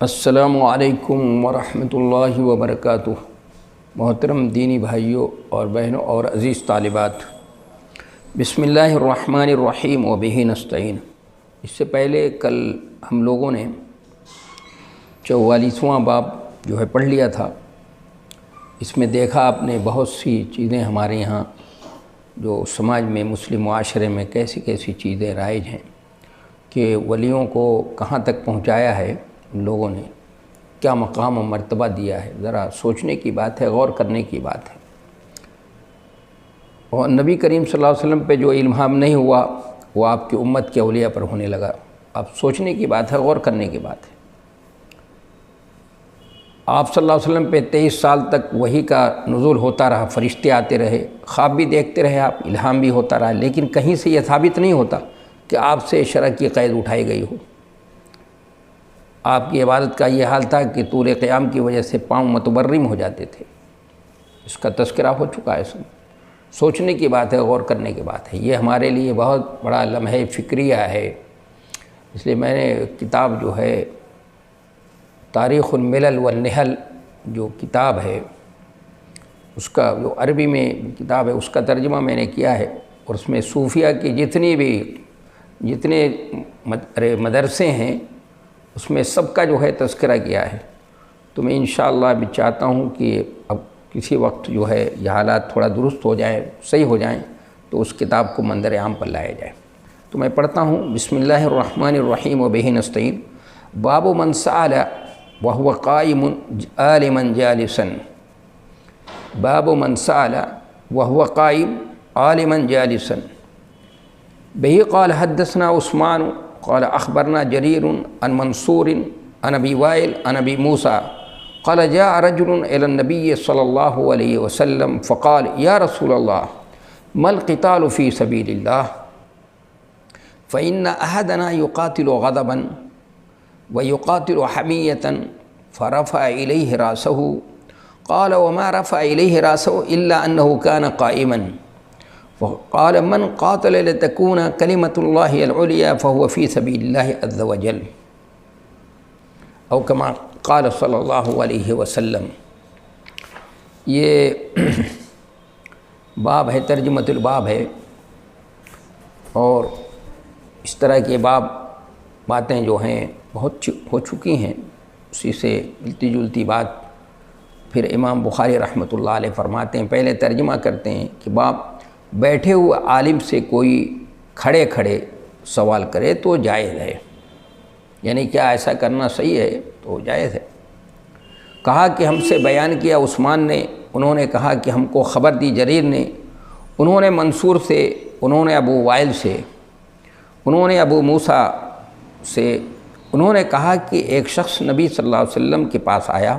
السلام علیکم ورحمۃ اللہ وبرکاتہ۔ محترم دینی بھائیوں اور بہنوں اور عزیز طالبات، بسم اللہ الرحمن الرحیم وبہ نستعین۔ اس سے پہلے کل ہم لوگوں نے 44واں باب جو ہے پڑھ لیا تھا۔ اس میں دیکھا آپ نے بہت سی چیزیں ہمارے یہاں جو سماج میں مسلم معاشرے میں کیسی کیسی چیزیں رائج ہیں کہ ولیوں کو کہاں تک پہنچایا ہے ان لوگوں نے، کیا مقام و مرتبہ دیا ہے۔ ذرا سوچنے کی بات ہے، غور کرنے کی بات ہے۔ اور نبی کریم صلی اللہ علیہ وسلم پہ جو الہام نہیں ہوا وہ آپ کی امت کے اولیاء پر ہونے لگا۔ اب سوچنے کی بات ہے، غور کرنے کی بات ہے۔ آپ صلی اللہ علیہ وسلم پہ 23 سال تک وحی کا نزول ہوتا رہا، فرشتے آتے رہے، خواب بھی دیکھتے رہے آپ، الہام بھی ہوتا رہا، لیکن کہیں سے یہ ثابت نہیں ہوتا کہ آپ سے شرع کی قید اٹھائی گئی ہو۔ آپ کی عبادت کا یہ حال تھا کہ طول قیام کی وجہ سے پاؤں متبرم ہو جاتے تھے۔ اس کا تذکرہ ہو چکا ہے۔ سوچنے کی بات ہے، غور کرنے کی بات ہے۔ یہ ہمارے لیے بہت بڑا لمحہ فکریہ ہے۔ اس لیے میں نے کتاب جو ہے تاریخ الملل والنحل جو کتاب ہے، اس کا جو عربی میں کتاب ہے اس کا ترجمہ میں نے کیا ہے، اور اس میں صوفیہ کی جتنے مدرسے ہیں اس میں سب کا جو ہے تذکرہ کیا ہے۔ تو میں انشاءاللہ بھی چاہتا ہوں کہ اب کسی وقت جو ہے یہ حالات تھوڑا درست ہو جائیں، صحیح ہو جائیں، تو اس کتاب کو منظر عام پر لایا جائے۔ تو میں پڑھتا ہوں، بسم اللہ الرحمن الرحیم وبہ نستعین۔ باب من سأل وهو قائم عالما جالسا۔ باب من سأل وهو قائم عالما جالسا۔ به قال حدثنا عثمان قال اخبرنا جرير عن منصور عن ابي وائل عن ابي موسى قال جاء رجل الى النبي صلى الله عليه وسلم فقال يا رسول الله ما القتال في سبيل الله فإن أحدنا يقاتل غضبا ويقاتل حمية فرفع إليه رأسه قال وما رفع إليه رأسه إلا أنه كان قائما فقال من قاتل لتكون كلمة الله العليا فهو في سبيل الله عز وجل او كما قال صلی اللہ علیہ وسلم۔ یہ باب ہے، ترجمۃ الباب ہے، اور اس طرح کے باتیں جو ہیں بہت ہو چکی ہیں، اسی سے ملتی جلتی بات پھر امام بخاری رحمۃ اللہ علیہ فرماتے ہیں، پہلے ترجمہ کرتے ہیں کہ باب بیٹھے ہوئے عالم سے کوئی کھڑے کھڑے سوال کرے تو جائز ہے، یعنی کیا ایسا کرنا صحیح ہے؟ تو جائز ہے۔ کہا کہ ہم سے بیان کیا عثمان نے، انہوں نے کہا کہ ہم کو خبر دی جریر نے، انہوں نے منصور سے، انہوں نے ابو وائل سے، انہوں نے ابو موسیٰ سے، انہوں نے کہا کہ ایک شخص نبی صلی اللہ علیہ وسلم کے پاس آیا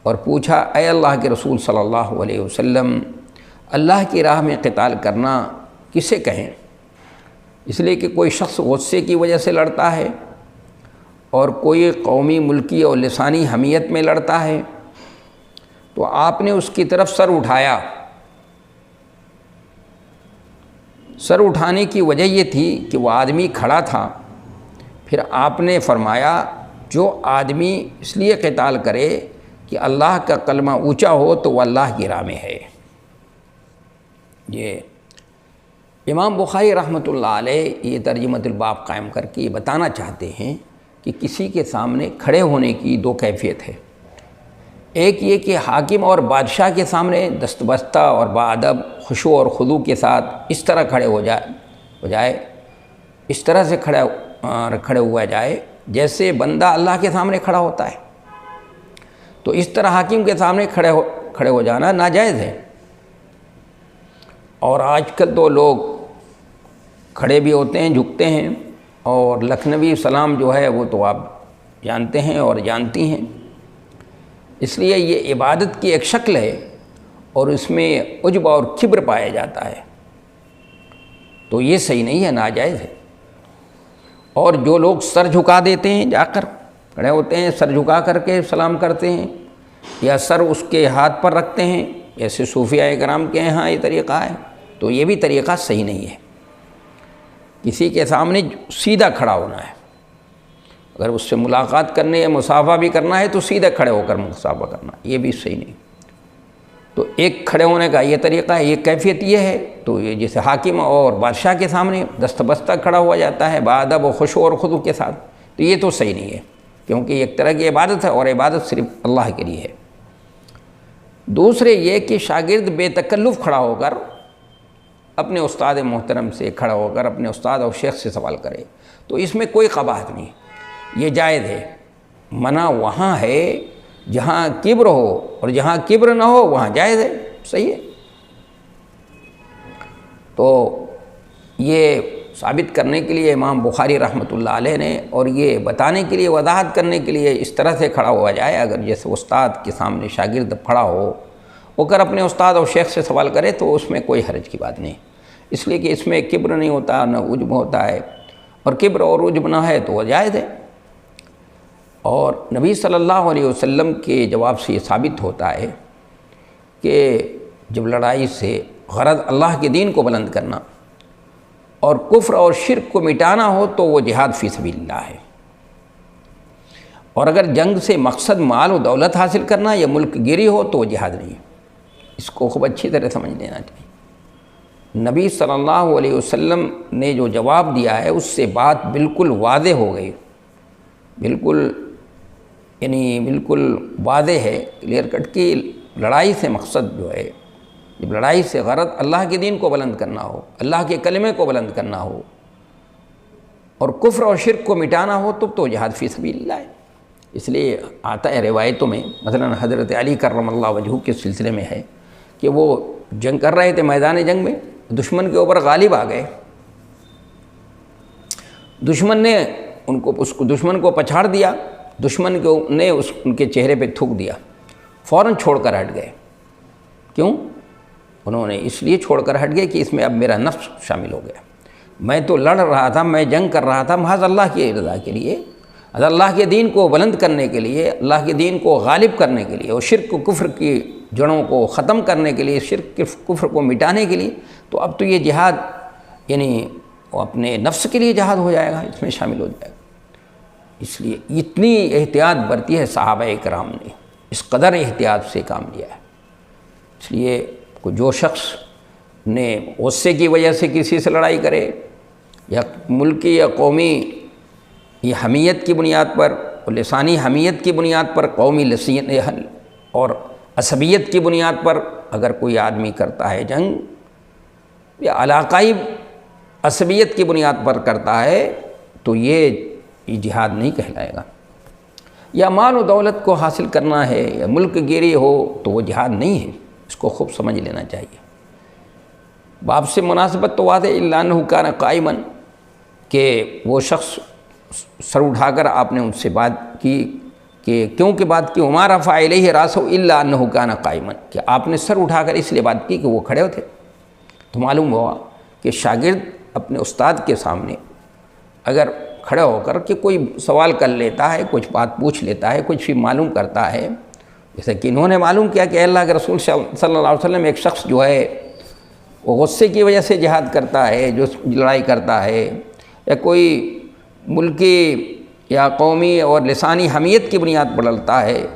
اور پوچھا، اے اللہ کے رسول صلی اللہ علیہ وسلم، اللہ کی راہ میں قتال کرنا کسے کہیں؟ اس لیے کہ کوئی شخص غصے کی وجہ سے لڑتا ہے اور کوئی قومی، ملکی اور لسانی حمیت میں لڑتا ہے، تو آپ نے اس کی طرف سر اٹھایا۔ سر اٹھانے کی وجہ یہ تھی کہ وہ آدمی کھڑا تھا۔ پھر آپ نے فرمایا جو آدمی اس لیے قتال کرے کہ اللہ کا کلمہ اونچا ہو تو وہ اللہ کی راہ میں ہے۔ یہ امام بخاری رحمۃ اللہ علیہ یہ ترجمۃ الباب قائم کر کے یہ بتانا چاہتے ہیں کہ کسی کے سامنے کھڑے ہونے کی دو کیفیت ہے۔ ایک یہ کہ حاکم اور بادشاہ کے سامنے دستبستہ اور باادب، خشوع اور خضوع کے ساتھ اس طرح کھڑے ہو جائے، اس طرح سے کھڑے ہوا جائے جیسے بندہ اللہ کے سامنے کھڑا ہوتا ہے، تو اس طرح حاکم کے سامنے کھڑے ہو جانا ناجائز ہے۔ اور آج کل تو لوگ کھڑے بھی ہوتے ہیں، جھکتے ہیں، اور لکھنوی سلام جو ہے وہ تو آپ جانتے ہیں اور جانتی ہیں۔ اس لیے یہ عبادت کی ایک شکل ہے اور اس میں عجب اور کبر پایا جاتا ہے، تو یہ صحیح نہیں ہے، ناجائز ہے۔ اور جو لوگ سر جھکا دیتے ہیں، جا کر کھڑے ہوتے ہیں، سر جھکا کر کے سلام کرتے ہیں، یا سر اس کے ہاتھ پر رکھتے ہیں، جیسے صوفیاء کرام کے یہاں یہ طریقہ ہے، تو یہ بھی طریقہ صحیح نہیں ہے۔ کسی کے سامنے سیدھا کھڑا ہونا ہے، اگر اس سے ملاقات کرنے یا مصافحہ بھی کرنا ہے تو سیدھے کھڑے ہو کر مصافحہ کرنا، یہ بھی صحیح نہیں۔ تو ایک کھڑے ہونے کا یہ طریقہ ہے، یہ کیفیت یہ ہے، تو یہ جیسے حاکم اور بادشاہ کے سامنے دست بستہ کھڑا ہوا جاتا ہے بادب و خشوع اور خضوع کے ساتھ، تو یہ تو صحیح نہیں ہے، کیونکہ یہ ایک طرح کی عبادت ہے اور عبادت صرف اللہ کے لیے ہے۔ دوسرے یہ کہ شاگرد بے تکلف کھڑا ہو کر اپنے استاد محترم سے کھڑا ہو کر اپنے استاد اور شیخ سے سوال کرے، تو اس میں کوئی قباحت نہیں، یہ جائز ہے۔ منع وہاں ہے جہاں کبر ہو، اور جہاں کبر نہ ہو وہاں جائز ہے، صحیح ہے۔ تو یہ ثابت کرنے کے لیے امام بخاری رحمۃ اللہ علیہ نے، اور یہ بتانے کے لیے، وضاحت کرنے کے لیے اس طرح سے کھڑا ہوا جائے، اگر جیسے استاد کے سامنے شاگرد کھڑا ہو کر اپنے استاد اور شیخ سے سوال کرے تو اس میں کوئی حرج کی بات نہیں، اس لیے کہ اس میں کبر نہیں ہوتا، نہ عجب ہوتا ہے، اور کبر اور عجب نہ ہے تو وہ جائز ہے۔ اور نبی صلی اللہ علیہ وسلم کے جواب سے یہ ثابت ہوتا ہے کہ جب لڑائی سے غرض اللہ کے دین کو بلند کرنا اور کفر اور شرک کو مٹانا ہو تو وہ جہاد فی سبیل اللہ ہے، اور اگر جنگ سے مقصد مال و دولت حاصل کرنا یا ملک گیری ہو تو وہ جہاد نہیں ہے۔ اس کو خوب اچھی طرح سمجھ لینا چاہیے۔ نبی صلی اللہ علیہ وسلم نے جو جواب دیا ہے اس سے بات بالکل واضح ہو گئی، بالکل واضح ہے، کلیئر کٹ کی لڑائی سے مقصد جو ہے، جب لڑائی سے غرض اللہ کے دین کو بلند کرنا ہو، اللہ کے کلمے کو بلند کرنا ہو اور کفر اور شرک کو مٹانا ہو تو جہاد فی سبیل اللہ ہے۔ اس لیے آتا ہے روایتوں میں، مثلا حضرت علی کرم اللہ وجہہ کے سلسلے میں ہے کہ وہ جنگ کر رہے تھے، میدان جنگ میں دشمن کے اوپر غالب آ گئے، دشمن نے دشمن کو پچھاڑ دیا، دشمن نے ان کے چہرے پہ تھوک دیا، فوراً چھوڑ کر ہٹ گئے۔ کیوں؟ انہوں نے اس لیے چھوڑ کر ہٹ گئے کہ اس میں اب میرا نفس شامل ہو گیا، میں تو لڑ رہا تھا، میں جنگ کر رہا تھا محض اللہ کی رضا کے لیے، اللہ کے دین کو بلند کرنے کے لیے، اللہ کے دین کو غالب کرنے کے لیے، اور شرک و کفر کی جڑوں کو ختم کرنے کے لیے، شرک کفر کو مٹانے کے لیے، تو اب تو یہ جہاد وہ اپنے نفس کے لیے جہاد ہو جائے گا، اس میں شامل ہو جائے گا۔ اس لیے اتنی احتیاط برتی ہے صحابہ کرام نے، اس قدر احتیاط سے کام لیا ہے۔ اس لیے جو شخص نے غصے کی وجہ سے کسی سے لڑائی کرے، یا ملکی یا قومی یہ حمیت کی بنیاد پر، لسانی حمیت کی بنیاد پر، قومی اور عصبیت کی بنیاد پر اگر کوئی آدمی کرتا ہے جنگ، یا علاقائی عصبیت کی بنیاد پر کرتا ہے، تو یہ جہاد نہیں کہلائے گا۔ یا مال و دولت کو حاصل کرنا ہے یا ملک گیری ہو تو وہ جہاد نہیں ہے، اس کو خوب سمجھ لینا چاہیے۔ باب سے مناسبت تو واضح الا انہ کان قائما، کہ وہ شخص سر اٹھا کر آپ نے ان سے بات کی، کہ کیونکہ بات کی وما رفع الیہ راسہ الا انہ کان قائما، کہ آپ نے سر اٹھا کر اس لیے بات کی کہ وہ کھڑے تھے۔ تو معلوم ہوا کہ شاگرد اپنے استاد کے سامنے اگر کھڑے ہو کر کہ کوئی سوال کر لیتا ہے، کچھ بات پوچھ لیتا ہے، کچھ بھی معلوم کرتا ہے، جیسے کہ انہوں نے معلوم کیا کہ اللہ کے رسول صلی اللہ علیہ وسلم ایک شخص جو ہے وہ غصے کی وجہ سے جہاد کرتا ہے، جو لڑائی کرتا ہے، یا کوئی ملکی یا قومی اور لسانی حمیت کی بنیاد پر لڑتا ہے،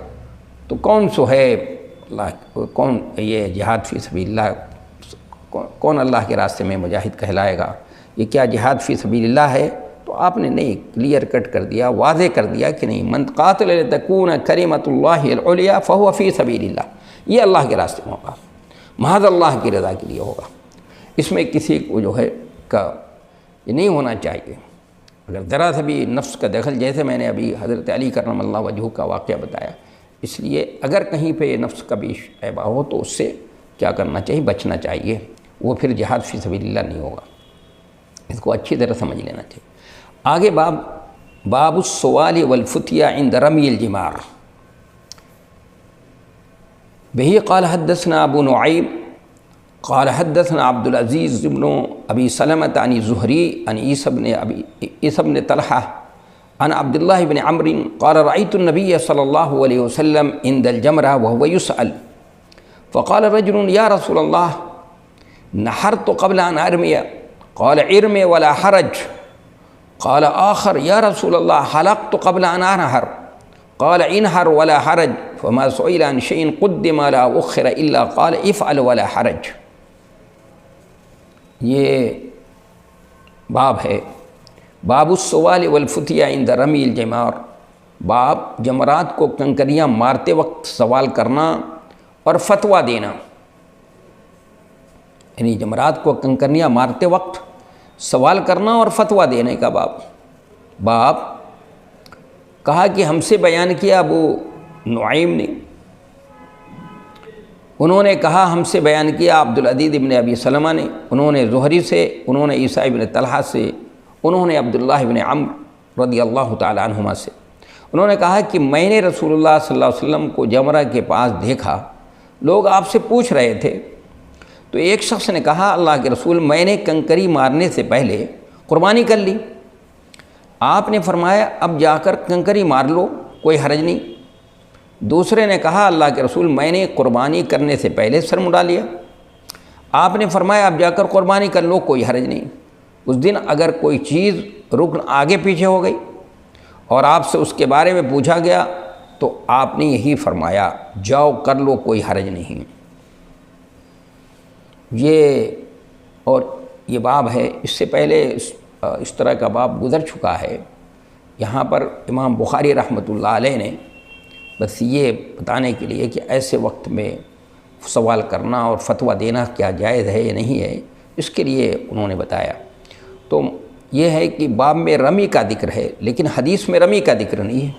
تو کون سو ہے اللہ، کون یہ جہاد فی سبیل اللہ، کون اللہ کے راستے میں مجاہد کہلائے گا؟ یہ کیا جہاد فی سبیل اللہ ہے؟ تو آپ نے نہیں، کلیئر کٹ کر دیا، واضح کر دیا کہ نہیں، من قاتل لتکون کلمۃ اللہ العلیٰ فہو فی سبیل اللہ، یہ اللہ کے راستے میں ہوگا، محض اللہ کی رضا کے لیے ہوگا۔ اس میں کسی کو جو ہے یہ نہیں ہونا چاہیے۔ اگر ذرا سا بھی نفس کا دخل، جیسے میں نے ابھی حضرت علی کرم اللہ وجہہ کا واقعہ بتایا، اس لیے اگر کہیں پہ نفس کا بھی عیبہ ہو تو اس سے کیا کرنا چاہیے؟ بچنا چاہیے، وہ پھر جہاد فی سبیل اللہ نہیں ہوگا۔ اس کو اچھی طرح سمجھ لینا چاہیے۔ آگے باب السوال والفتیہ عند رمی الجمار۔ بہ قال حدثنا ابو نعیم قال حدثنا عبد العزیز بن ابی سلمۃ عن الزہری عن عیسی بن طلحہ عن عبد اللہ بن عمرو قال رأيت النبي صلی اللہ علیہ وسلم عند الجمرہ وهو يسأل فقال رجل یا رسول اللہ نحرت قبل ان ارمی قال ارمی ولا حرج قال آخر یا رسول اللہ حلقت قبل ان انحر قال انحر ولا حرج فما سئل عن شيء قدم ولا اخر الا قال افعل ولا حرج۔ یہ باب ہے، باب السوال والفتیہ عند رمی الجمار، باب جمرات کو کنکریاں مارتے وقت سوال کرنا اور فتویٰ دینا، یعنی جمرات کو کنکریاں مارتے وقت سوال کرنا اور فتویٰ دینے کا باب کہا کہ ہم سے بیان کیا ابو نعیم نے، انہوں نے کہا ہم سے بیان کیا عبدالعزیز ابن ابی سلمہ نے، انہوں نے زہری سے، انہوں نے عیسیٰ ابن طلحہ سے، انہوں نے عبداللہ ابن عمرو رضی اللہ تعالی عنہما سے، انہوں نے کہا کہ میں نے رسول اللہ صلی اللہ علیہ وسلم کو جمرہ کے پاس دیکھا، لوگ آپ سے پوچھ رہے تھے، تو ایک شخص نے کہا اللہ کے رسول میں نے کنکری مارنے سے پہلے قربانی کر لی، آپ نے فرمایا اب جا کر کنکری مار لو کوئی حرج نہیں۔ دوسرے نے کہا اللہ کے رسول میں نے قربانی کرنے سے پہلے سر مڈا لیا، آپ نے فرمایا اب جا کر قربانی کر لو کوئی حرج نہیں۔ اس دن اگر کوئی چیز رکن آگے پیچھے ہو گئی اور آپ سے اس کے بارے میں پوچھا گیا تو آپ نے یہی فرمایا جاؤ کر لو کوئی حرج نہیں۔ یہ باب ہے، اس سے پہلے اس طرح کا باب گزر چکا ہے۔ یہاں پر امام بخاری رحمۃ اللہ علیہ نے بس یہ بتانے کے لیے کہ ایسے وقت میں سوال کرنا اور فتویٰ دینا کیا جائز ہے یا نہیں ہے، اس کے لیے انہوں نے بتایا۔ تو یہ ہے کہ باب میں رمی کا ذکر ہے، لیکن حدیث میں رمی کا ذکر نہیں ہے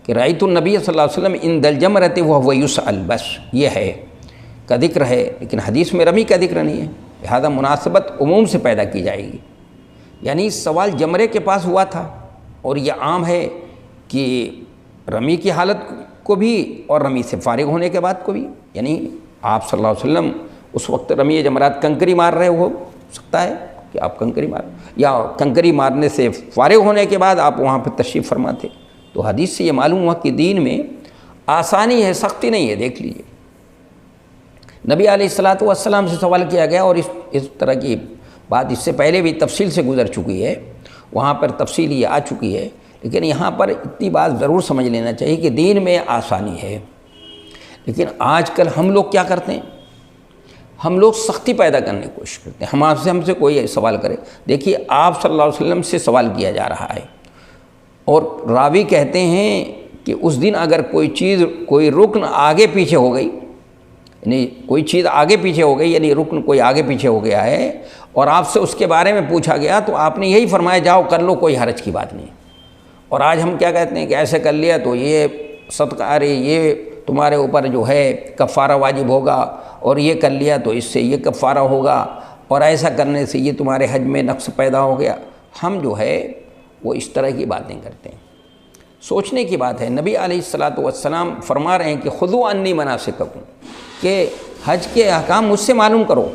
کہ رأیت النبی صلی اللہ علیہ وسلم عند الجمرۃ وهو يسأل، بس یہ ہے کا ذکر ہے، لیکن حدیث میں رمی کا ذکر نہیں ہے، لہذا مناسبت عموم سے پیدا کی جائے گی۔ یعنی سوال جمرے کے پاس ہوا تھا اور یہ عام ہے کہ رمی کی حالت کو بھی اور رمی سے فارغ ہونے کے بعد کو بھی، یعنی آپ صلی اللہ علیہ وسلم اس وقت رمی جمرات کنکری مار رہے ہو سکتا ہے کہ آپ کنکری مار، یا کنکری مارنے سے فارغ ہونے کے بعد آپ وہاں پہ تشریف فرما تھے۔ تو حدیث سے یہ معلوم ہوا کہ دین میں آسانی ہے، سختی نہیں ہے۔ دیکھ لیجیے نبی علیہ الصلوۃ والسلام سے سوال کیا گیا، اور اس طرح کی بات اس سے پہلے بھی تفصیل سے گزر چکی ہے، وہاں پر تفصیل یہ آ چکی ہے، لیکن یہاں پر اتنی بات ضرور سمجھ لینا چاہیے کہ دین میں آسانی ہے۔ لیکن آج کل ہم لوگ کیا کرتے ہیں، ہم لوگ سختی پیدا کرنے کی کوشش کرتے ہیں۔ ہم سے کوئی سوال کرے، دیکھیے آپ صلی اللہ علیہ وسلم سے سوال کیا جا رہا ہے، اور راوی کہتے ہیں کہ اس دن اگر کوئی چیز، کوئی رکن آگے پیچھے ہو گئی، یعنی کوئی چیز آگے پیچھے ہو گئی، یعنی رکن کوئی آگے پیچھے ہو گیا ہے اور آپ سے اس کے بارے میں پوچھا گیا تو آپ نے یہی فرمایا جاؤ کر لو کوئی حرج کی بات نہیں۔ اور آج ہم کیا کہتے ہیں کہ ایسے کر لیا تو یہ صدقہ، ارے یہ تمہارے اوپر جو ہے کفارہ واجب ہوگا، اور یہ کر لیا تو اس سے یہ کفارہ ہوگا، اور ایسا کرنے سے یہ تمہارے حج میں نقص پیدا ہو گیا۔ ہم جو ہے وہ اس طرح کی باتیں کرتے ہیں۔ سوچنے کی بات ہے، نبی علیہ الصلوۃ والسلام فرما رہے ہیں کہ خذوا عنی مناسککم، کہ حج کے احکام مجھ سے معلوم کرو،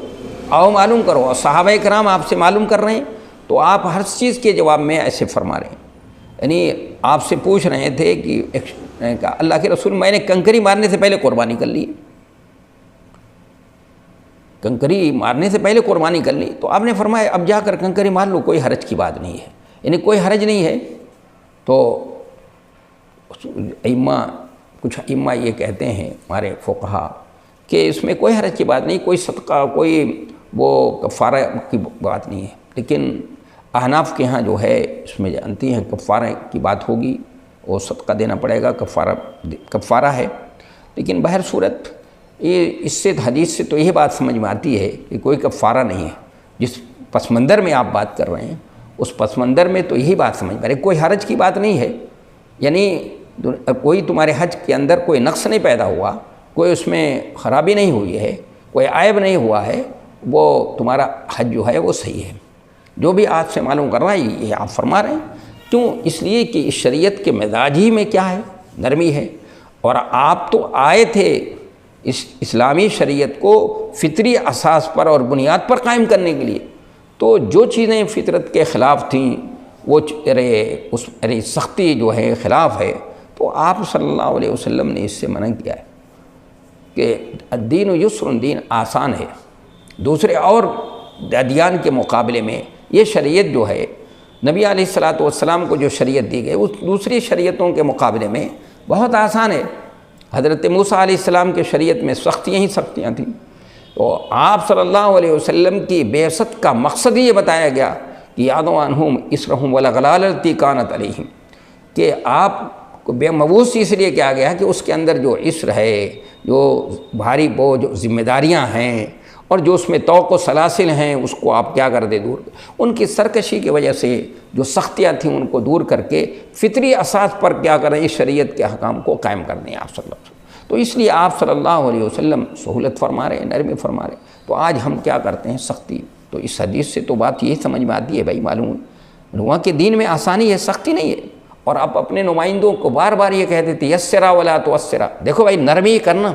آؤ معلوم کرو، اور صحابہ کرام آپ سے معلوم کر رہے ہیں، تو آپ ہر چیز کے جواب میں ایسے فرما رہے ہیں۔ یعنی آپ سے پوچھ رہے تھے کہ اللہ کے رسول میں نے کنکری مارنے سے پہلے قربانی کر لی، کنکری مارنے سے پہلے قربانی کر لی، تو آپ نے فرمایا اب جا کر کنکری مار لو، کوئی حرج کی بات نہیں ہے، یعنی کوئی حرج نہیں ہے۔ تو کچھ ائمہ یہ کہتے ہیں ہمارے فقہا کہ اس میں کوئی حرج کی بات نہیں، کوئی صدقہ، کوئی وہ کفارہ کی بات نہیں ہے، لیکن احناف کے ہاں جو ہے اس میں جانتی ہیں کفارہ کی بات ہوگی، وہ صدقہ دینا پڑے گا، کفارہ ہے۔ لیکن بہر صورت یہ اس سے حدیث سے تو یہ بات سمجھ میں آتی ہے کہ کوئی کفارہ نہیں ہے۔ جس پس منظر میں آپ بات کر رہے ہیں اس پس منظر میں تو یہی بات سمجھ میں آ رہی، کوئی حرج کی بات نہیں ہے، یعنی کوئی تمہارے حج کے اندر کوئی نقص نہیں پیدا ہوا، کوئی اس میں خرابی نہیں ہوئی ہے، کوئی عیب نہیں ہوا ہے، وہ تمہارا حج جو ہے وہ صحیح ہے۔ جو بھی آپ سے معلوم کر رہا ہے یہ آپ فرما رہے ہیں، کیوں؟ اس لیے کہ اس شریعت کے مزاج ہی میں کیا ہے، نرمی ہے، اور آپ تو آئے تھے اس اسلامی شریعت کو فطری اساس پر اور بنیاد پر قائم کرنے کے لیے، تو جو چیزیں فطرت کے خلاف تھیں وہ سختی جو ہے خلاف ہے، تو آپ صلی اللہ علیہ وسلم نے اس سے منع کیا ہے کہ الدین یسر، دین آسان ہے۔ دوسرے اور ادیان کے مقابلے میں یہ شریعت جو ہے نبی علیہ الصلوۃ والسلام کو جو شریعت دی گئی اس دوسری شریعتوں کے مقابلے میں بہت آسان ہے۔ حضرت موسیٰ علیہ السلام کے شریعت میں سختیاں ہی سختیاں تھیں، تو آپ صلی اللہ علیہ وسلم کی بعثت کا مقصد یہ بتایا گیا کہ یادو عنہم اسرہم والاغلال التی کانت علیہم، کہ آپ کو بے مبعوث اس لیے کیا گیا کہ اس کے اندر جو اسر ہے، جو بھاری بوجھ ذمہ داریاں ہیں اور جو اس میں توق و سلاسل ہیں، اس کو آپ کیا کر دے دور، ان کی سرکشی کی وجہ سے جو سختیاں تھیں ان کو دور کر کے فطری اساس پر کیا کریں، اس شریعت کے احکام کو قائم کر دیں آپ صلی اللہ علیہ وسلم۔ تو اس لیے آپ صلی اللہ علیہ وسلم سہولت فرما رہے ہیں، نرمی فرما رہے ہیں۔ تو آج ہم کیا کرتے ہیں، سختی۔ تو اس حدیث سے تو بات یہی سمجھ میں آتی ہے بھائی، معلوم لوگوں کے دین میں آسانی ہے، سختی نہیں ہے۔ اور آپ اپنے نمائندوں کو بار بار یہ کہتے تھے یسرا ولا تعسرا، دیکھو بھائی نرمی کرنا،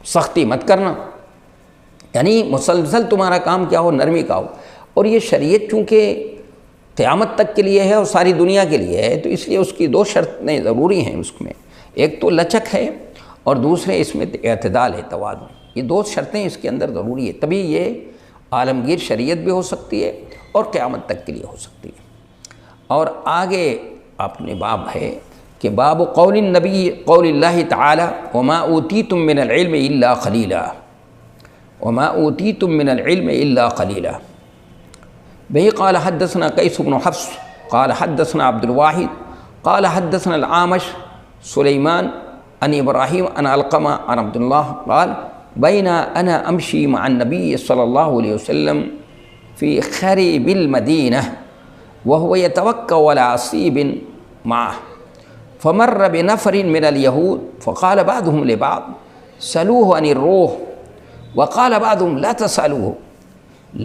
سختی مت کرنا، یعنی مسلسل تمہارا کام کیا ہو، نرمی کا ہو۔ اور یہ شریعت چونکہ قیامت تک کے لیے ہے اور ساری دنیا کے لیے ہے، تو اس لیے اس کی دو شرطیں ضروری ہیں اس میں، ایک تو لچک ہے اور دوسرے اس میں اعتدال ہے، توازن۔ یہ دو شرطیں اس کے اندر ضروری ہے، تبھی یہ عالمگیر شریعت بھی ہو سکتی ہے اور قیامت تک کے لیے ہو سکتی ہے۔ اور آگے اپنے باب ہے کہ باب قول النبی قول اللہ تعالی وما اوتیتم من العلم الا قلیلا، وما اوتیتم من العلم الا قلیلا۔ بہی قال حدثنا قیس بن حفص قال حدثنا عبد الواحد قال حدثنا العامش سلیمان عن ابراہیم عن علقمہ عن عبد اللہ قال بین انا امشی مع النبی صلی اللہ علیہ وسلم فی خریب المدینہ وهو يتوكأ على عصيب معه فمر بنفر من اليهود فقال بعضهم لبعض سلوه عن الروح وقال بعضهم لا تسألوه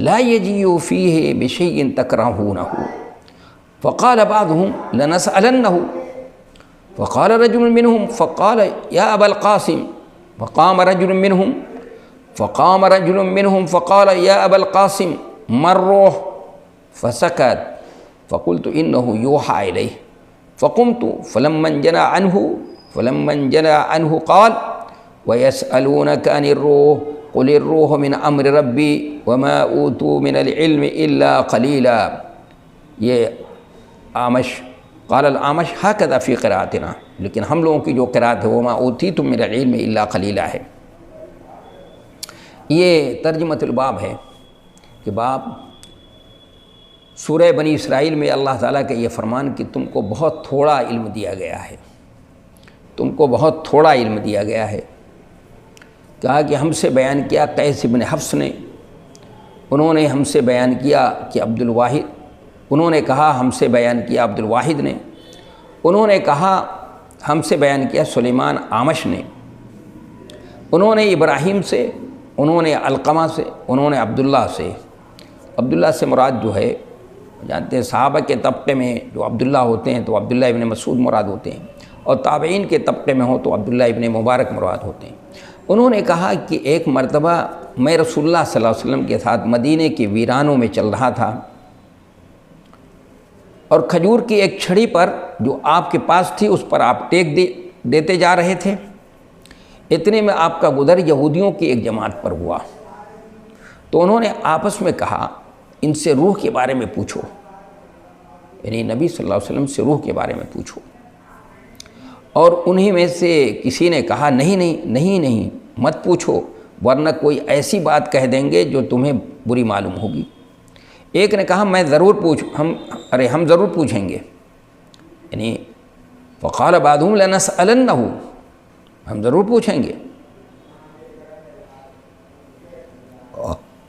لا يجيء فيه بشيء تكرهونه فقال بعضهم لنسألنه فقال رجل منهم فقال يا أبا القاسم فقام رجل منهم فقال يا أبا القاسم ما الروح فسكت فقلت إنه يوحى إليه فقمت فلما انجلى عنه قال ويسألونك عن الروح قل الروح من أمر ربي وما أوتوا من العلم إلا قليلا۔ یہ عامش قال العامش هكذا في قراءتنا، لیکن ہم لوگوں کی جو قراءت ہے وما أوتيتم من العلم إلا قليلا ہے۔ یہ ترجمۃ الباب ہے کہ باب سورہ بنی اسرائیل میں اللہ تعالیٰ کا یہ فرمان کہ تم کو بہت تھوڑا علم دیا گیا ہے، تم کو بہت تھوڑا علم دیا گیا ہے۔ کہا کہ ہم سے بیان کیا قیس بن حفص نے، انہوں نے ہم سے بیان کیا کہ عبد الواحد، انہوں نے کہا ہم سے بیان کیا عبد الواحد نے، انہوں نے کہا ہم سے بیان کیا سلیمان عامش نے، انہوں نے ابراہیم سے، انہوں نے علقمہ سے، انہوں نے عبداللہ سے۔ عبداللہ سے مراد جو ہے جانتے ہیں صحابہ کے طبقے میں جو عبداللہ ہوتے ہیں تو عبداللہ ابن مسعود مراد ہوتے ہیں، اور تابعین کے طبقے میں ہو تو عبداللہ ابن مبارک مراد ہوتے ہیں۔ انہوں نے کہا کہ ایک مرتبہ میں رسول اللہ صلی اللہ علیہ وسلم کے ساتھ مدینے کے ویرانوں میں چل رہا تھا، اور کھجور کی ایک چھڑی پر جو آپ کے پاس تھی اس پر آپ ٹیک دیتے جا رہے تھے، اتنے میں آپ کا گزر یہودیوں کی ایک جماعت پر ہوا، تو انہوں نے آپس میں کہا ان سے روح کے بارے میں پوچھو، یعنی نبی صلی اللہ علیہ وسلم سے روح کے بارے میں پوچھو۔ اور انہی میں سے کسی نے کہا نہیں مت پوچھو، ورنہ کوئی ایسی بات کہہ دیں گے جو تمہیں بری معلوم ہوگی۔ ایک نے کہا میں ضرور ہم ضرور پوچھیں گے، یعنی فقال بعضهم لنسألنه، ہم ضرور پوچھیں گے۔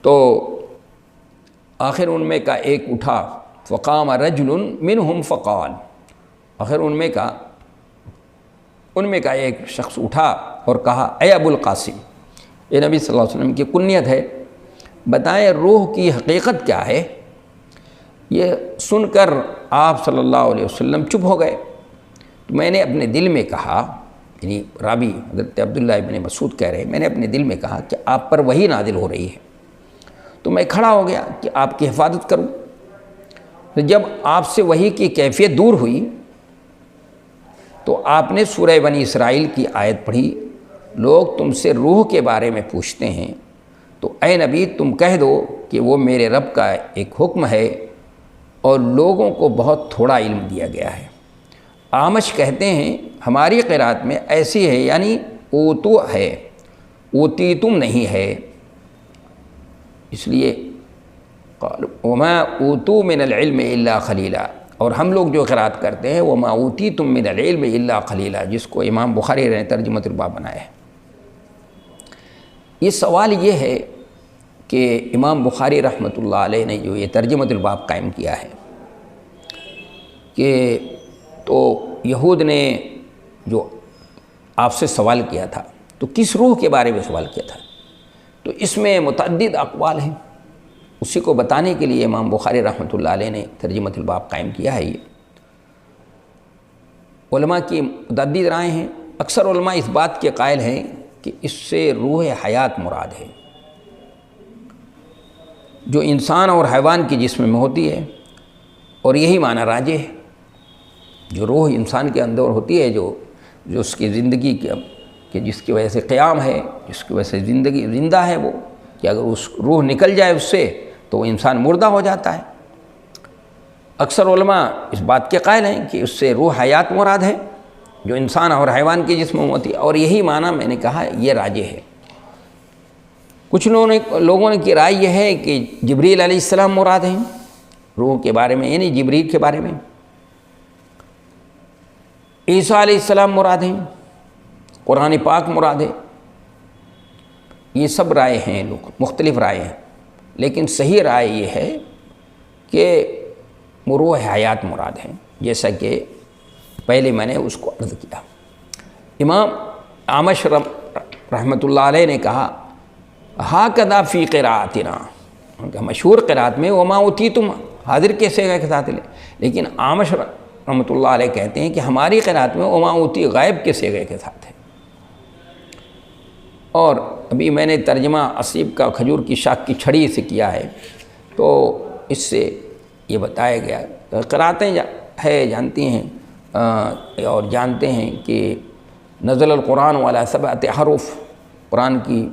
تو آخر ان میں کا ایک اٹھا، فقام رجل منهم فقال، آخر ان میں کا ایک شخص اٹھا اور کہا اے ابو القاسم، یہ نبی صلی اللہ علیہ وسلم کی کنیت ہے، بتائیں روح کی حقیقت کیا ہے۔ یہ سن کر آپ صلی اللہ علیہ وسلم چپ ہو گئے۔ تو میں نے اپنے دل میں کہا، یعنی راوی حضرت عبداللہ ابن مسعود کہہ رہے ہیں، میں نے اپنے دل میں کہا کہ آپ پر وحی نازل ہو رہی ہے، تو میں کھڑا ہو گیا کہ آپ کی حفاظت کروں۔ جب آپ سے وحی کی کیفیت دور ہوئی تو آپ نے سورہ بنی اسرائیل کی آیت پڑھی، لوگ تم سے روح کے بارے میں پوچھتے ہیں تو اے نبی تم کہہ دو کہ وہ میرے رب کا ایک حکم ہے اور لوگوں کو بہت تھوڑا علم دیا گیا ہے۔ اعمش کہتے ہیں ہماری قرأت میں ایسی ہے، یعنی اوتو ہے، اوتیتم نہیں ہے، اس لیے وما اوتو من العلم الا خلیلا، اور ہم لوگ جو قرأت کرتے ہیں وما اوتیتم من العلم الا خلیلا، جس کو امام بخاری نے ترجمہ الباب بنایا ہے۔ یہ سوال یہ ہے کہ امام بخاری رحمۃ اللہ علیہ نے جو یہ ترجمہ الباب قائم کیا ہے کہ تو یہود نے جو آپ سے سوال کیا تھا تو کس روح کے بارے میں سوال کیا تھا، تو اس میں متعدد اقوال ہیں، اسی کو بتانے کے لیے امام بخاری رحمۃ اللہ علیہ نے ترجمہ الباب قائم کیا ہے۔ یہ علماء کی متعدد رائے ہیں، اکثر علماء اس بات کے قائل ہیں کہ اس سے روح حیات مراد ہے، جو انسان اور حیوان کے جسم میں ہوتی ہے، اور یہی معنی راجح ہے۔ جو روح انسان کے اندر ہوتی ہے، جو اس کی زندگی کہ جس کی وجہ سے قیام ہے، جس کی وجہ سے زندگی زندہ ہے، وہ کہ اگر اس روح نکل جائے اس سے تو وہ انسان مردہ ہو جاتا ہے۔ اکثر علماء اس بات کے قائل ہیں کہ اس سے روح حیات مراد ہے، جو انسان اور حیوان کے جسم میں ہوتی ہے، اور یہی معنی میں نے کہا یہ راجح ہے۔ کچھ لوگوں نے کی رائے یہ ہے کہ جبریل علیہ السلام مراد ہیں روح کے بارے میں، یعنی جبریل کے بارے میں، عیسیٰ علیہ السلام مراد ہیں، قرآن پاک مراد ہے۔ یہ سب رائے ہیں، لوگ مختلف رائے ہیں، لیکن صحیح رائے یہ ہے کہ روح حیات مراد ہیں، جیسا کہ پہلے میں نے اس کو عرض کیا۔ امام اعمش رحمۃ اللہ علیہ نے کہا ہاکذا فی قراءتنا، ان کا مشہور قرأت میں وما اوتیتم حاضر کے صیغے کے ساتھ لے، لیکن اعمش رحمۃ اللہ علیہ کہتے ہیں کہ ہماری قرأت میں وما اوتی غائب کے صیغے کے ساتھ ہے۔ اور ابھی میں نے ترجمہ اسیب کا کھجور کی شاخ کی چھڑی سے کیا ہے، تو اس سے یہ بتایا گیا قرأتیں ہے جانتی ہیں اور جانتے ہیں کہ نزل القرآن والا 7 حروف، قرآن کی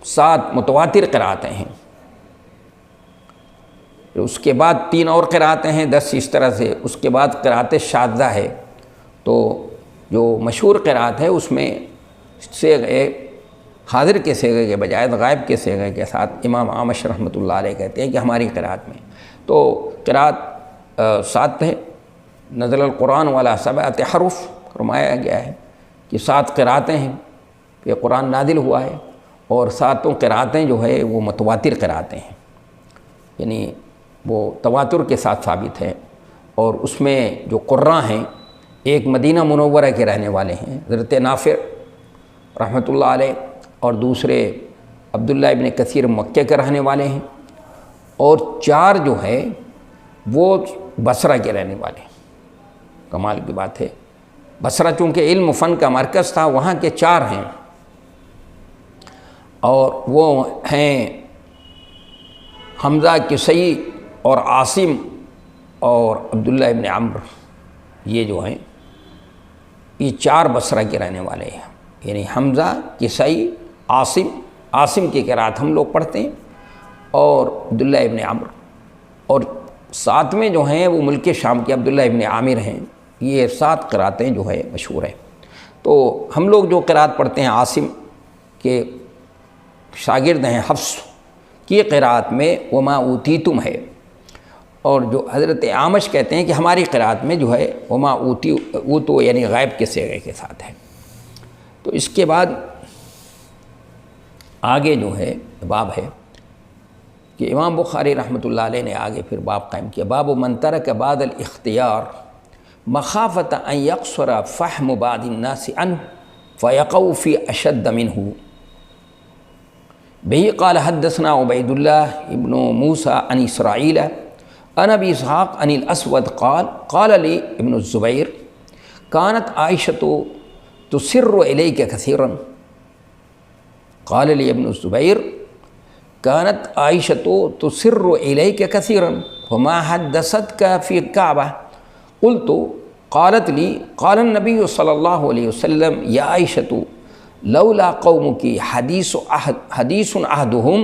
7 متواتر قرأتیں ہیں، اس کے بعد 3 اور قرأتیں ہیں 10 اس طرح سے، اس کے بعد قرأت شاذہ ہے۔ تو جو مشہور قرأت ہے اس میں صیغے حاضر کے صیغے کے بجائے غائب کے صیغے کے ساتھ امام اعمش رحمۃ اللہ علیہ کہتے ہیں کہ ہماری قرأت میں تو قرأت 7 ہے، نزل القرآن والا 7 حروف فرمایا گیا ہے کہ 7 قرأتیں ہیں کہ قرآن نازل ہوا ہے، اور 7 قرأتیں جو ہے وہ متواتر قرأتیں ہیں، یعنی وہ تواتر کے ساتھ ثابت ہے۔ اور اس میں جو قراء ہیں، ایک مدینہ منورہ کے رہنے والے ہیں حضرت نافع رحمۃ اللہ علیہ، اور دوسرے عبداللہ ابن کثیر مکہ کے رہنے والے ہیں، اور 4 جو ہے وہ بصرہ کے رہنے والے ہیں۔ کمال کی بات ہے، بصرہ چونکہ علم و فن کا مرکز تھا، وہاں کے 4 ہیں، اور وہ ہیں حمزہ کسی اور عاصم اور عبداللہ ابن عمرو، یہ جو ہیں یہ 4 بصرہ کے رہنے والے ہیں، یعنی حمزہ کسی عاصم کی قرأت ہم لوگ پڑھتے ہیں، اور عبداللہ ابن عمرو، اور 7ویں جو ہیں وہ ملک شام کے عبداللہ ابن عامر ہیں۔ یہ 7 قرأتیں جو ہے مشہور ہیں۔ تو ہم لوگ جو قرأت پڑھتے ہیں عاصم کے شاگرد ہیں حفص کی قرأت میں وما اوتیتم ہے، اور جو حضرت اعمش کہتے ہیں کہ ہماری قرأت میں جو ہے وما اوتو یعنی غائب کے صیغے کے ساتھ ہے۔ تو اس کے بعد آگے جو ہے باب ہے کہ امام بخاری رحمۃ اللہ علیہ نے آگے پھر باب قائم کیا، باب من ترک بعد الاختیار مخافۃ ان یقصر فہم بعض الناس عنہ فیقع فی اشد منہ بہ قال حدثنا عبید اللہ ابن موسیٰ عن اسرائیل عن ابی اسحاق عن الاسود قال قال لی ابن الزبیر كانت عائشة تسر الیک کثیرا، قال لی ابن الزبیر كانت عائشة تسر الیک کثیرا وما حدثتك فی الكعبہ، قلت قالت لی قال النبی صلی اللہ علیہ وسلم یا عائشة لولا قومك حدیث عہدهم،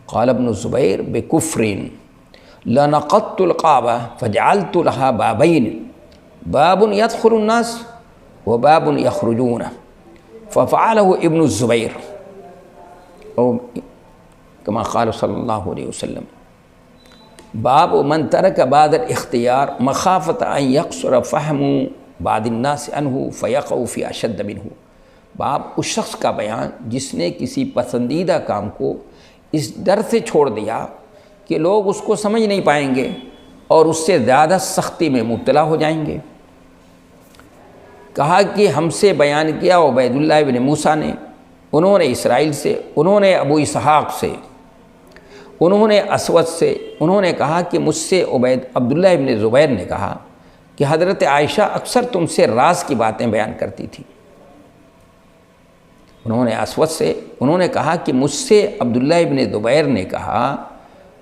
قال ابن الزبیر بکفر، لنقضت القعبہ فجعلت لها بابین باب يدخل الناس وباب يخرجون ففعله ابن الزبیر او كما قال صلی اللہ علیہ وسلم باب من ترک بعد الاختیار مخافت ان یقصر فہم بعض الناس عنہ فیقع فی اشد منہ، باب اس شخص کا بیان جس نے کسی پسندیدہ کام کو اس ڈر سے چھوڑ دیا کہ لوگ اس کو سمجھ نہیں پائیں گے اور اس سے زیادہ سختی میں مبتلا ہو جائیں گے۔ کہا کہ ہم سے بیان کیا عبید اللہ بن موسیٰ نے، انہوں نے اسرائیل سے، انہوں نے ابو اسحاق سے، انہوں نے اسود سے، انہوں نے کہا کہ مجھ سے عبداللہ ابن زبیر نے کہا کہ حضرت عائشہ اکثر تم سے راز کی باتیں بیان کرتی تھی۔ انہوں نے اسود سے، انہوں نے کہا کہ مجھ سے عبداللہ ابن زبیر نے کہا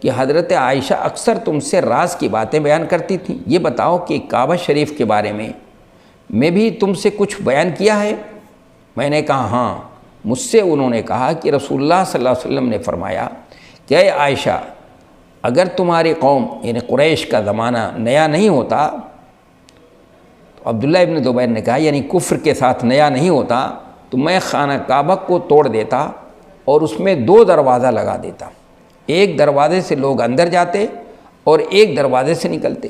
کہ حضرت عائشہ اکثر تم سے راز کی باتیں بیان کرتی تھیں، یہ بتاؤ کہ کعبہ شریف کے بارے میں بھی تم سے کچھ بیان کیا ہے؟ میں نے کہا ہاں۔ مجھ سے انہوں نے کہا کہ رسول اللہ صلی اللہ علیہ وسلم نے فرمایا کہ اے عائشہ، اگر تمہاری قوم یعنی قریش کا زمانہ نیا نہیں ہوتا، تو عبداللہ ابن زبیر نے کہا یعنی کفر کے ساتھ نیا نہیں ہوتا، تو میں خانہ کعبہ کو توڑ دیتا اور اس میں 2 دروازہ لگا دیتا، ایک دروازے سے لوگ اندر جاتے اور ایک دروازے سے نکلتے۔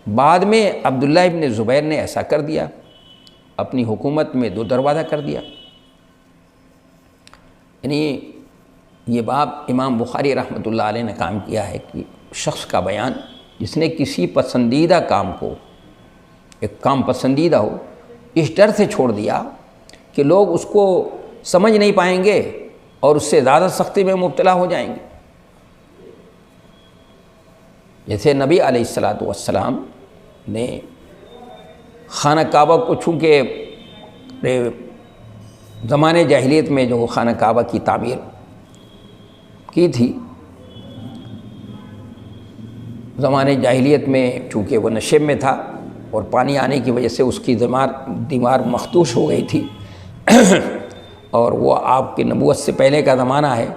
بعد میں عبداللہ ابن زبیر نے ایسا کر دیا، اپنی حکومت میں 2 دروازہ کر دیا۔ یعنی یہ باب امام بخاری رحمۃ اللہ علیہ نے کام کیا ہے کہ شخص کا بیان جس نے کسی پسندیدہ کام کو، ایک کام پسندیدہ ہو، اس ڈر سے چھوڑ دیا کہ لوگ اس کو سمجھ نہیں پائیں گے اور اس سے زیادہ سختی میں مبتلا ہو جائیں گے۔ جیسے نبی علیہ السلام نے خانہ کعبہ کو، چونکہ زمانے جاہلیت میں جو خانہ کعبہ کی تعمیر کی تھی، زمانے جاہلیت میں چونکہ وہ نشیب میں تھا اور پانی آنے کی وجہ سے اس کی دیوار مخدوش ہو گئی تھی اور وہ آپ کی نبوت سے پہلے کا زمانہ ہے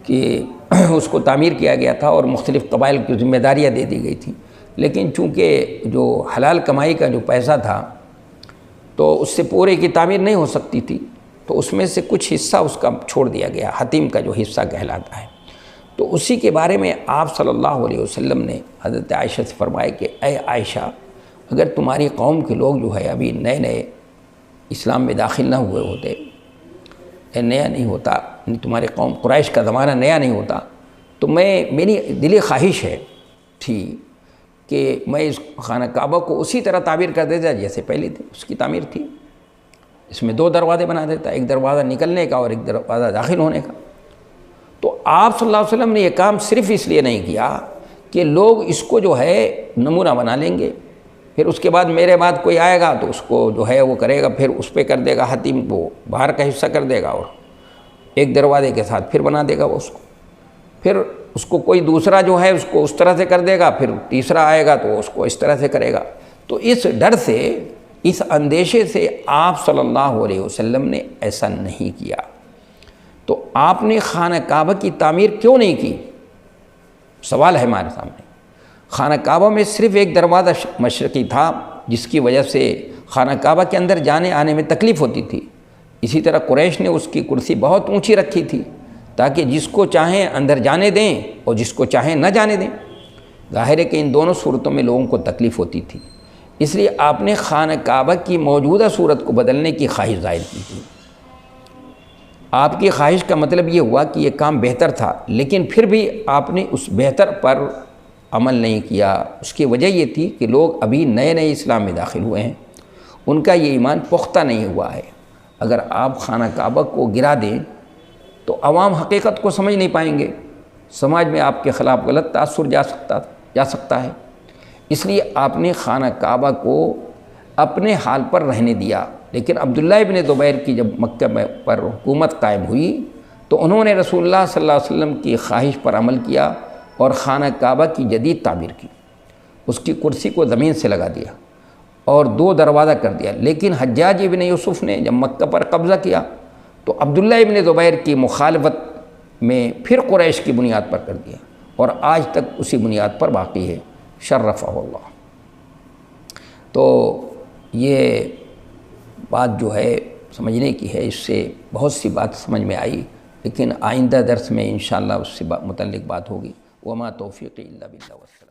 کہ اس کو تعمیر کیا گیا تھا اور مختلف قبائل کی ذمہ داریاں دے دی گئی تھیں، لیکن چونکہ جو حلال کمائی کا جو پیسہ تھا تو اس سے پورے کی تعمیر نہیں ہو سکتی تھی، تو اس میں سے کچھ حصہ اس کا چھوڑ دیا گیا، حتیم کا جو حصہ کہلاتا ہے۔ تو اسی کے بارے میں آپ صلی اللہ علیہ وسلم نے حضرت عائشہ سے فرمایا کہ اے عائشہ، اگر تمہاری قوم کے لوگ جو ہے ابھی نئے اسلام میں داخل نہ ہوئے ہوتے، نیا نہیں ہوتا، تمہاری قوم قریش کا زمانہ نیا نہیں ہوتا، تو میری دلی خواہش تھی کہ میں اس خانہ کعبہ کو اسی طرح تعمیر کر دیتا جیسے پہلے تھی، اس کی تعمیر تھی، اس میں 2 دروازے بنا دیتا، ایک دروازہ نکلنے کا اور ایک دروازہ داخل ہونے کا۔ تو آپ صلی اللہ علیہ وسلم نے یہ کام صرف اس لیے نہیں کیا کہ لوگ اس کو جو ہے نمونہ بنا لیں گے، پھر اس کے بعد میرے بعد کوئی آئے گا تو اس کو جو ہے وہ کرے گا، پھر اس پہ کر دے گا، حتیم کو باہر کا حصہ کر دے گا اور ایک دروازے کے ساتھ پھر بنا دے گا وہ اس کو، پھر اس کو کوئی دوسرا جو ہے اس کو اس طرح سے کر دے گا، پھر تیسرا آئے گا تو اس کو اس طرح سے کرے گا۔ تو اس ڈر سے، اس اندیشے سے آپ صلی اللہ علیہ وسلم نے ایسا نہیں کیا۔ تو آپ نے خانہ کعبہ کی تعمیر کیوں نہیں کی؟ سوال ہے ہمارے سامنے۔ خانہ کعبہ میں صرف ایک دروازہ مشرقی تھا، جس کی وجہ سے خانہ کعبہ کے اندر جانے آنے میں تکلیف ہوتی تھی۔ اسی طرح قریش نے اس کی کرسی بہت اونچی رکھی تھی تاکہ جس کو چاہیں اندر جانے دیں اور جس کو چاہیں نہ جانے دیں۔ ظاہر ہے کہ ان دونوں صورتوں میں لوگوں کو تکلیف ہوتی تھی، اس لیے آپ نے خانہ کعبہ کی موجودہ صورت کو بدلنے کی خواہش ظاہر کی تھی۔ آپ کی خواہش کا مطلب یہ ہوا کہ یہ کام بہتر تھا، لیکن پھر بھی آپ نے اس بہتر پر عمل نہیں کیا۔ اس کی وجہ یہ تھی کہ لوگ ابھی نئے اسلام میں داخل ہوئے ہیں، ان کا یہ ایمان پختہ نہیں ہوا ہے۔ اگر آپ خانہ کعبہ کو گرا دیں تو عوام حقیقت کو سمجھ نہیں پائیں گے، سماج میں آپ کے خلاف غلط تاثر جا سکتا ہے۔ اس لیے آپ نے خانہ کعبہ کو اپنے حال پر رہنے دیا۔ لیکن عبداللہ ابن زبیر کی جب مکہ پر حکومت قائم ہوئی تو انہوں نے رسول اللہ صلی اللہ علیہ وسلم کی خواہش پر عمل کیا اور خانہ کعبہ کی جدید تعمیر کی، اس کی کرسی کو زمین سے لگا دیا اور 2 دروازہ کر دیا۔ لیکن حجاج ابن یوسف نے جب مکہ پر قبضہ کیا تو عبداللہ ابن زبیر کی مخالفت میں پھر قریش کی بنیاد پر کر دیا اور آج تک اسی بنیاد پر باقی ہے، شرفہ اللہ۔ تو یہ بات جو ہے سمجھنے کی ہے، اس سے بہت سی بات سمجھ میں آئی، لیکن آئندہ درس میں انشاءاللہ اس سے متعلق بات ہوگی۔ وما توفیقی الا باللہ والسلام۔